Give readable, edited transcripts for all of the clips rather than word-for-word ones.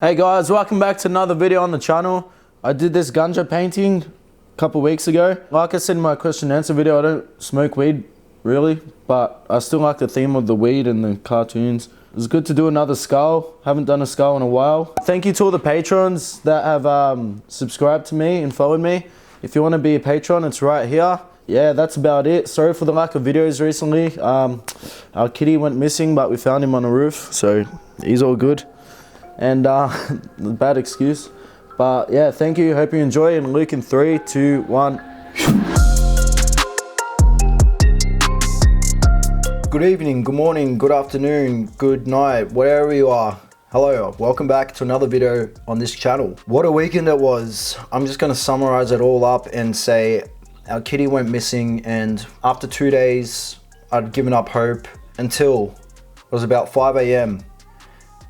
Hey guys, welcome back to another video on the channel. I did this Ganja painting a couple weeks ago. Like I said in my question and answer video, I don't smoke weed really, but I still like the theme of the weed and the cartoons. It was good to do another skull. Haven't done a skull in a while. Thank you to all the patrons that have subscribed to me and followed me. If you want to be a patron, it's right here. Yeah, that's about it. Sorry for the lack of videos recently. Our kitty went missing, but we found him on the roof, so he's all good. And bad excuse, but yeah, thank you. Hope you enjoy. And Luke in 3, 2, 1. Good evening, good morning, good afternoon, good night, wherever you are. Hello, welcome back to another video on this channel. What a weekend it was. I'm just gonna summarize it all up and say our kitty went missing, and after 2 days, I'd given up hope until it was about 5 a.m.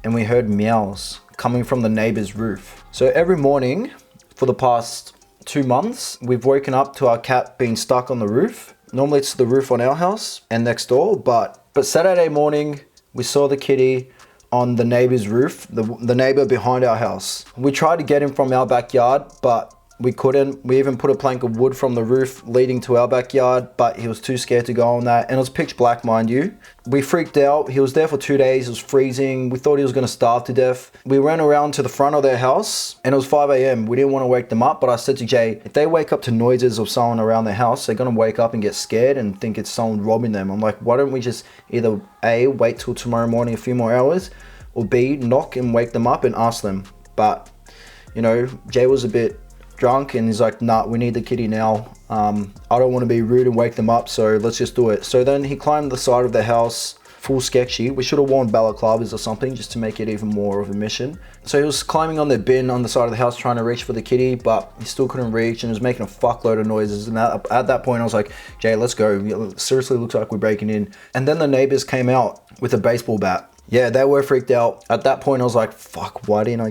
and we heard meows coming from the neighbor's roof. So every morning for the past 2 months, we've woken up to our cat being stuck on the roof. Normally it's the roof on our house and next door, but Saturday morning, we saw the kitty on the neighbor's roof, the neighbor behind our house. We tried to get him from our backyard, but we couldn't. We even put a plank of wood from the roof leading to our backyard, but he was too scared to go on that. And it was pitch black, mind you. We freaked out. He was there for 2 days. It was freezing. We thought he was going to starve to death. We ran around to the front of their house and it was 5 a.m. We didn't want to wake them up, but I said to Jay, if they wake up to noises of someone around their house, they're going to wake up and get scared and think it's someone robbing them. I'm like, why don't we just either A, wait till tomorrow morning a few more hours, or B, knock and wake them up and ask them. But, you know, Jay was a bit drunk and he's like, nah, we need the kitty now. I don't want to be rude and wake them up, so let's just do it. So then he climbed the side of the house, full sketchy. We should have worn balaclavas or something just to make it even more of a mission. So he was climbing on the bin on the side of the house trying to reach for the kitty, but he still couldn't reach and was making a fuckload of noises. And at that point I was like, Jay, let's go. Seriously, looks like we're breaking in. And then the neighbors came out with a baseball bat. Yeah, they were freaked out. At that point, I was like, fuck, why didn't I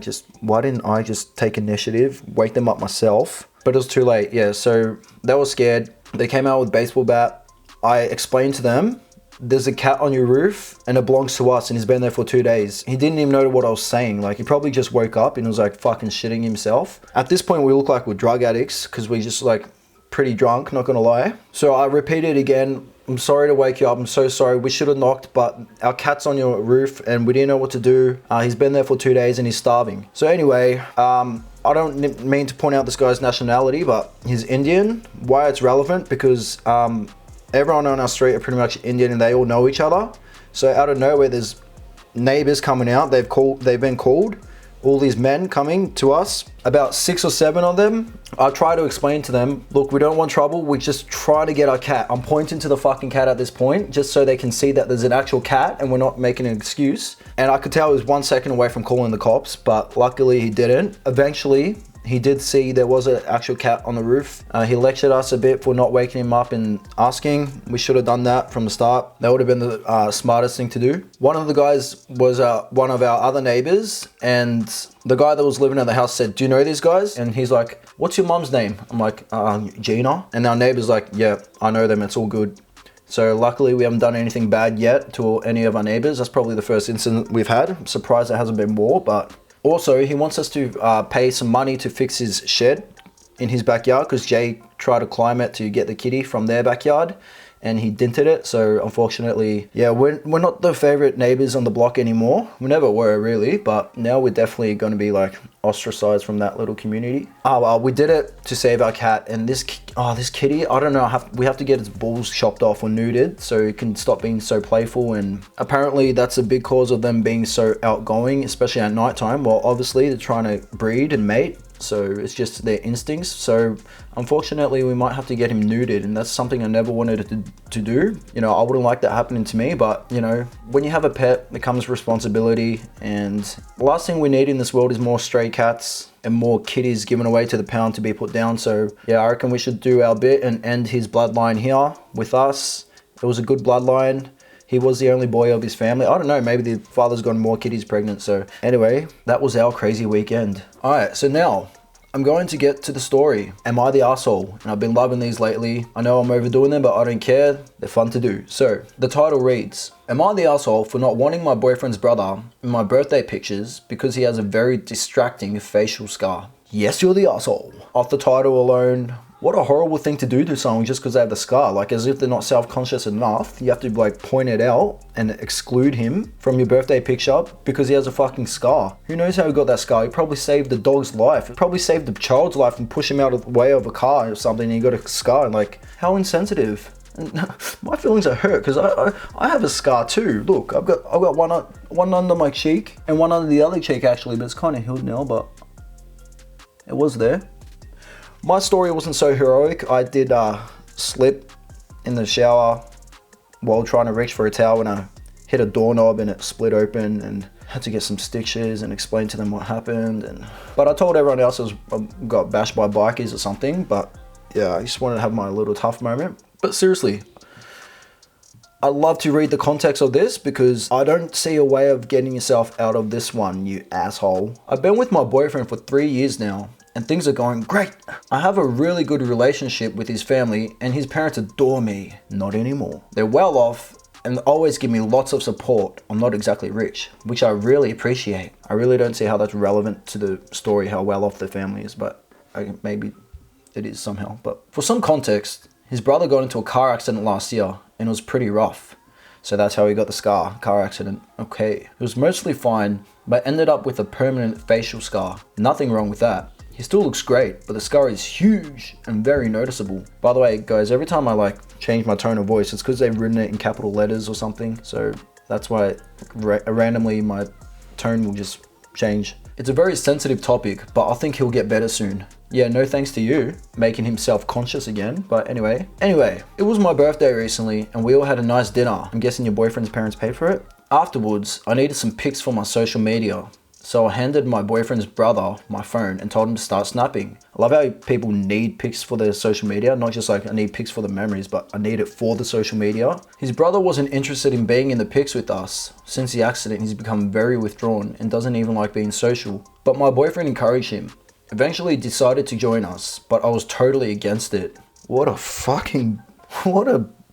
just take initiative, wake them up myself? But it was too late, yeah, so they were scared. They came out with baseball bat. I explained to them, there's a cat on your roof and it belongs to us and he's been there for 2 days. He didn't even know what I was saying. Like, he probably just woke up and was like fucking shitting himself. At this point, we look like we're drug addicts because we just like pretty drunk, not gonna lie. So I repeated again, I'm sorry to wake you up. I'm so sorry. We should have knocked, but our cat's on your roof and we didn't know what to do. He's been there for 2 days and he's starving. So anyway, I don't mean to point out this guy's nationality, but he's Indian. Why it's relevant? Because everyone on our street are pretty much Indian and they all know each other. So out of nowhere, there's neighbors coming out. They've been called. All these men coming to us, about 6 or 7 of them. I try to explain to them, look, we don't want trouble. We just try to get our cat. I'm pointing to the fucking cat at this point, just so they can see that there's an actual cat and we're not making an excuse. And I could tell he was 1 second away from calling the cops, but luckily he didn't. Eventually, he did see there was an actual cat on the roof. He lectured us a bit for not waking him up and asking. We should have done that from the start. That would have been the smartest thing to do. One of the guys was one of our other neighbors, and the guy that was living in the house said, do you know these guys? And he's like, what's your mom's name? I'm like, Gina. And our neighbor's like, yeah, I know them, it's all good. So luckily we haven't done anything bad yet to any of our neighbors. That's probably the first incident we've had. I'm surprised there hasn't been more, but also, he wants us to pay some money to fix his shed in his backyard because Jay tried to climb it to get the kitty from their backyard and he dented it. So unfortunately, yeah, we're not the favorite neighbors on the block anymore. We never were really, but now we're definitely going to be like ostracized from that little community. We did it to save our cat, and this kitty, I don't know, we have to get its balls chopped off or neutered so it can stop being so playful. And apparently that's a big cause of them being so outgoing, especially at nighttime. Well, obviously they're trying to breed and mate, so it's just their instincts. So unfortunately we might have to get him neutered, and that's something I never wanted to do. You know, I wouldn't like that happening to me, but you know, when you have a pet, it comes responsibility, and the last thing we need in this world is more stray cats and more kitties given away to the pound to be put down. So yeah, I reckon we should do our bit and end his bloodline here with us. It was a good bloodline. He was the only boy of his family. I don't know, maybe the father's gotten more kitties pregnant. So anyway, that was our crazy weekend. All right, so now I'm going to get to the story. Am I the asshole? And I've been loving these lately. I know I'm overdoing them, but I don't care. They're fun to do. So, the title reads, am I the asshole for not wanting my boyfriend's brother in my birthday pictures because he has a very distracting facial scar? Yes, you're the asshole. Off the title alone, what a horrible thing to do to someone just because they have the scar. Like, as if they're not self-conscious enough. You have to like point it out and exclude him from your birthday picture because he has a fucking scar. Who knows how he got that scar? He probably saved the dog's life. He probably saved the child's life and pushed him out of the way of a car or something and he got a scar. Like, how insensitive. And my feelings are hurt because I have a scar too. Look, I've got one under my cheek and one under the other cheek actually, but it's kind of healed now, but it was there. My story wasn't so heroic. I did slip in the shower while trying to reach for a towel and I hit a doorknob and it split open and had to get some stitches and explain to them what happened. But I told everyone else I got bashed by bikies or something. But yeah, I just wanted to have my little tough moment. But seriously, I'd love to read the context of this because I don't see a way of getting yourself out of this one, you asshole. I've been with my boyfriend for 3 years now. And things are going great. I have a really good relationship with his family and his parents adore me. Not anymore. They're well off and always give me lots of support. I'm not exactly rich, which I really appreciate. I really don't see how that's relevant to the story, how well off the family is, but maybe it is somehow. But for some context, his brother got into a car accident last year and it was pretty rough. So that's how he got the car accident. Okay. It was mostly fine, but ended up with a permanent facial scar. Nothing wrong with that. He still looks great, but the scar is huge and very noticeable. By the way, guys, every time I like change my tone of voice, it's because they've written it in capital letters or something. So that's why randomly my tone will just change. It's a very sensitive topic, but I think he'll get better soon. Yeah, no thanks to you, making him self-conscious again. But anyway, it was my birthday recently and we all had a nice dinner. I'm guessing your boyfriend's parents paid for it? Afterwards, I needed some pics for my social media. So I handed my boyfriend's brother my phone and told him to start snapping. I love how people need pics for their social media, not just like I need pics for the memories, but I need it for the social media. His brother wasn't interested in being in the pics with us. Since the accident, he's become very withdrawn and doesn't even like being social. But my boyfriend encouraged him. Eventually decided to join us, but I was totally against it. What a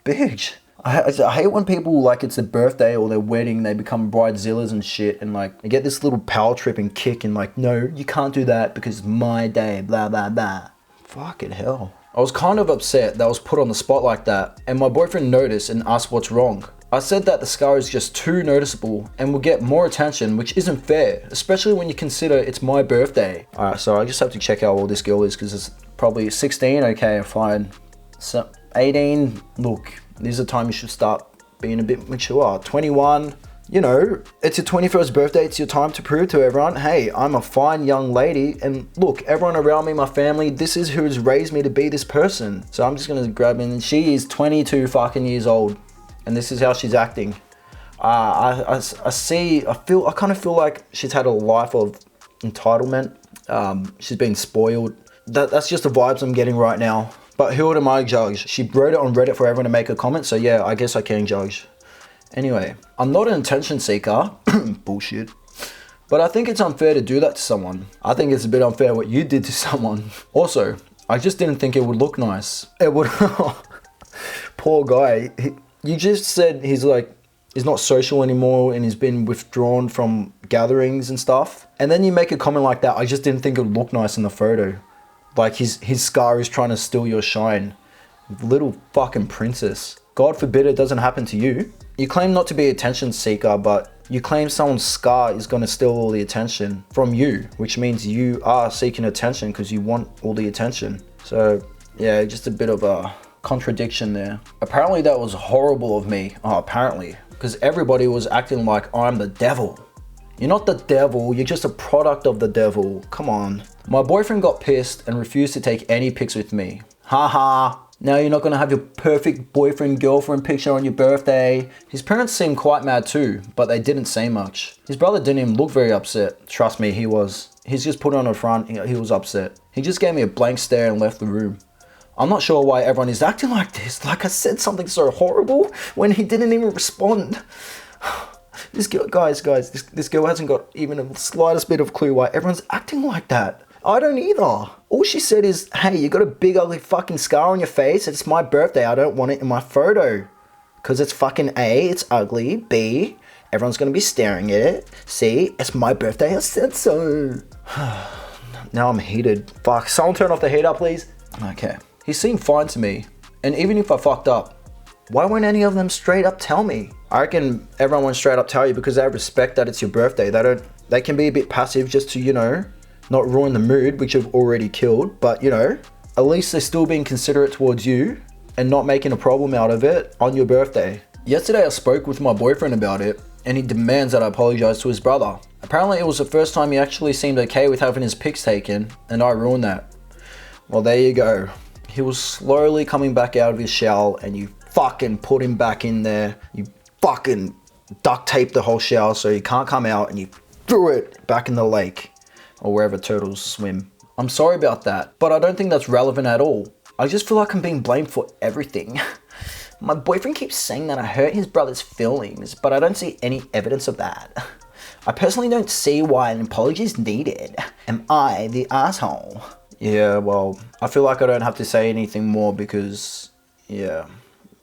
bitch. I hate when people, like, it's their birthday or their wedding, they become bridezillas and shit, and like they get this little power trip and kick and like, no, you can't do that because it's my day, blah blah blah. Fucking hell. I was kind of upset that I was put on the spot like that, and my boyfriend noticed and asked what's wrong. I said that the scar is just too noticeable and will get more attention, which isn't fair, especially when you consider it's my birthday. Alright, so I just have to check out how old this girl is because it's probably 16, okay, fine. So 18, look. This is the time you should start being a bit mature. 21, you know, it's your 21st birthday. It's your time to prove to everyone, hey, I'm a fine young lady. And look, everyone around me, my family, this is who's raised me to be this person. So I'm just going to grab in. She is 22 fucking years old. And this is how she's acting. I kind of feel like she's had a life of entitlement. She's been spoiled. That's just the vibes I'm getting right now. But who am I judge? She wrote it on Reddit for everyone to make a comment, so yeah, I guess I can judge. Anyway, I'm not an attention seeker. Bullshit. But I think it's unfair to do that to someone. I think it's a bit unfair what you did to someone. Also, I just didn't think it would look nice. It would... Poor guy. You just said he's not social anymore and he's been withdrawn from gatherings and stuff. And then you make a comment like that. I just didn't think it would look nice in the photo. Like his scar is trying to steal your shine. Little fucking princess. God forbid it doesn't happen to you. You claim not to be an attention seeker, but you claim someone's scar is going to steal all the attention from you, which means you are seeking attention because you want all the attention. So yeah, just a bit of a contradiction there. Apparently that was horrible of me. Oh, apparently. Because everybody was acting like I'm the devil. You're not the devil, you're just a product of the devil. Come on. My boyfriend got pissed and refused to take any pics with me. Haha. Now you're not gonna have your perfect boyfriend-girlfriend picture on your birthday. His parents seemed quite mad too, but they didn't say much. His brother didn't even look very upset. Trust me, he was. He's just put on a front, he was upset. He just gave me a blank stare and left the room. I'm not sure why everyone is acting like this. Like I said something so horrible when he didn't even respond. This girl, guys, this girl hasn't got even the slightest bit of clue why everyone's acting like that. I don't either. All she said is, hey, you got a big ugly fucking scar on your face. It's my birthday. I don't want it in my photo. Because it's fucking A, it's ugly. B, everyone's going to be staring at it. C, it's my birthday. I said so. Now I'm heated. Fuck, someone turn off the heater, please. Okay. He seemed fine to me. And even if I fucked up, why won't any of them straight up tell me? I reckon everyone won't straight up tell you because they respect that it's your birthday. They can be a bit passive just to, you know, not ruin the mood, which you've already killed. But, you know, at least they're still being considerate towards you and not making a problem out of it on your birthday. Yesterday I spoke with my boyfriend about it and he demands that I apologize to his brother. Apparently it was the first time he actually seemed okay with having his pics taken and I ruined that. Well, there you go. He was slowly coming back out of his shell and you fucking put him back in there. You fucking duct taped the whole shell so he can't come out and you threw it back in the lake or wherever turtles swim. I'm sorry about that, but I don't think that's relevant at all. I just feel like I'm being blamed for everything. My boyfriend keeps saying that I hurt his brother's feelings, but I don't see any evidence of that. I personally don't see why an apology is needed. Am I the asshole? Yeah, well, I feel like I don't have to say anything more because, yeah.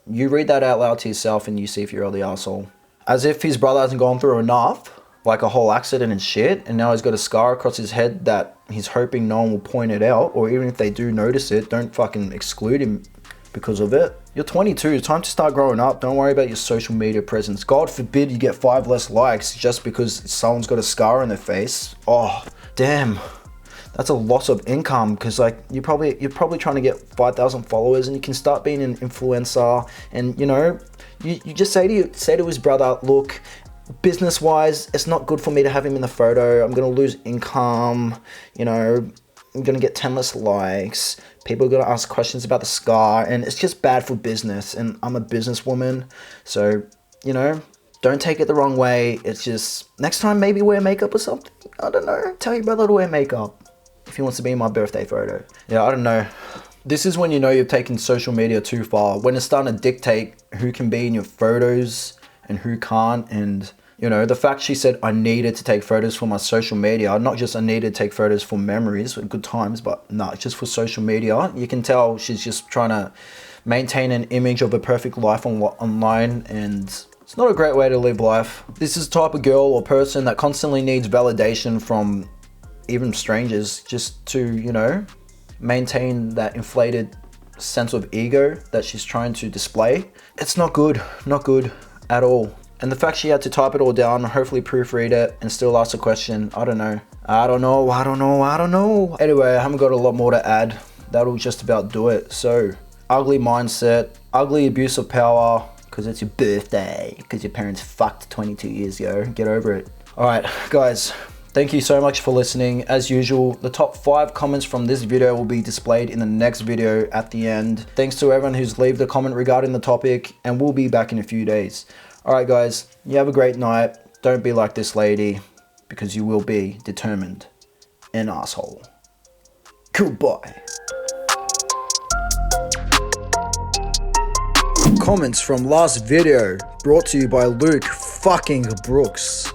You read that out loud to yourself and you see if you're the asshole. As if his brother hasn't gone through enough, like a whole accident and shit, and now he's got a scar across his head that he's hoping no one will point it out, or even if they do notice it, don't fucking exclude him because of it. You're 22, it's time to start growing up. Don't worry about your social media presence. God forbid you get 5 less likes just because someone's got a scar on their face. Oh, damn. That's a loss of income because like you're probably trying to get 5,000 followers and you can start being an influencer and you know, you just say to his brother, look, business wise, it's not good for me to have him in the photo. I'm going to lose income, you know, I'm going to get 10 less likes. People are going to ask questions about the scar and it's just bad for business. And I'm a businesswoman. So, you know, don't take it the wrong way. It's just next time maybe wear makeup or something. I don't know. Tell your brother to wear makeup if he wants to be in my birthday photo. Yeah, I don't know. This is when you know you've taken social media too far. When it's starting to dictate who can be in your photos and who can't. And you know, the fact she said I needed to take photos for my social media, not just I needed to take photos for memories, for good times, but no, it's just for social media. You can tell she's just trying to maintain an image of a perfect life online, and it's not a great way to live life. This is the type of girl or person that constantly needs validation from even strangers just to, you know, maintain that inflated sense of ego that she's trying to display. It's not good at all. And the fact she had to type it all down, hopefully proofread it, and still ask a question, I don't know. Anyway, I haven't got a lot more to add. That'll just about do it. So, ugly mindset, ugly abuse of power, because it's your birthday, because your parents fucked 22 years ago. Get over it. Alright, guys, thank you so much for listening. As usual, the top 5 comments from this video will be displayed in the next video at the end. Thanks to everyone who's left a comment regarding the topic, and we'll be back in a few days. Alright guys, you have a great night. Don't be like this lady, because you will be determined an asshole. Goodbye. Comments from last video brought to you by Luke fucking Brooks.